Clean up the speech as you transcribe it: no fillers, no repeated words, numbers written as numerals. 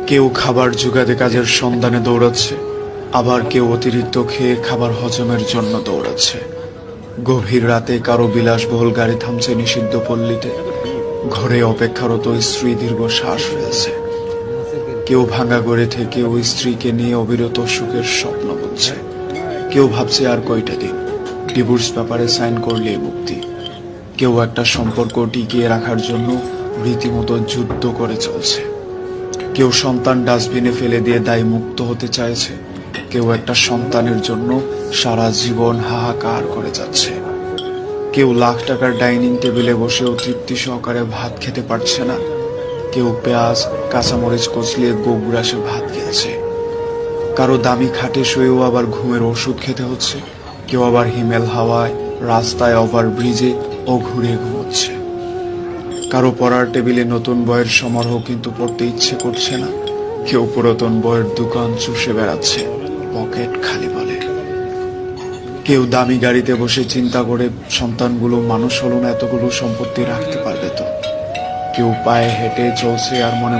কেউ খাবার জোগাতে কাজের সন্ধানে দৌড়াচ্ছে, আবার কেউ অতিরিক্ত খেয়ে খাবার হজমের জন্য দৌড়াচ্ছে। গভীর রাতে কারো বিলাসবহুল গাড়ি থামছে নিষিদ্ধ পল্লীতে, ঘরে অপেক্ষারত স্ত্রী দীর্ঘ শ্বাস ফেলছে। কেউ ভাঙা গড়ে থেকে ওই স্ত্রীকে নিয়ে অবিরত সুখের স্বপ্ন বুনছে। কেউ ভাবছে আর কয়টা দিন, ডিভোর্স পেপারে সাইন করলে মুক্তি। কেউ একটা সম্পর্ক টিকিয়ে রাখার জন্য রীতিমতো যুদ্ধ করে চলছে। কেউ সন্তান ডাস্টবিনে ফেলে দিয়ে দায় মুক্ত হতে চাইছে, কেউ একটা সন্তানের জন্য সারা জীবন হাহাকার করে যাচ্ছে। কেউ লাখ টাকার ডাইনিং টেবিলে বসেও তৃপ্তি সহকারে ভাত খেতে পারছে না, কেউ পেঁয়াজ কাঁচামরিচ কচলিয়ে গোগ্রাসে ভাত খেয়েছে। কারো দামি খাটে শুয়েও আবার ঘুমের ওষুধ খেতে হচ্ছে, কেউ আবার হিমেল হাওয়ায় রাস্তায় ওভারব্রিজে ও ঘুরে ঘুমোচ্ছে। কারো পড়ার টেবিলে নতুন বইয়ের সমারোহ কিন্তু পড়তে ইচ্ছে করছে না, কেউ পুরাতন বইয়ের দোকান চষে বেড়াচ্ছে পকেট খালি বলে। কেউ দামি গাড়িতে বসে চিন্তা করে সন্তানগুলো মানুষ হলো না এতগুলো সম্পত্তি রাখতে পারবে তো। কেউ পায়ে হেঁটে চলছে আর মনে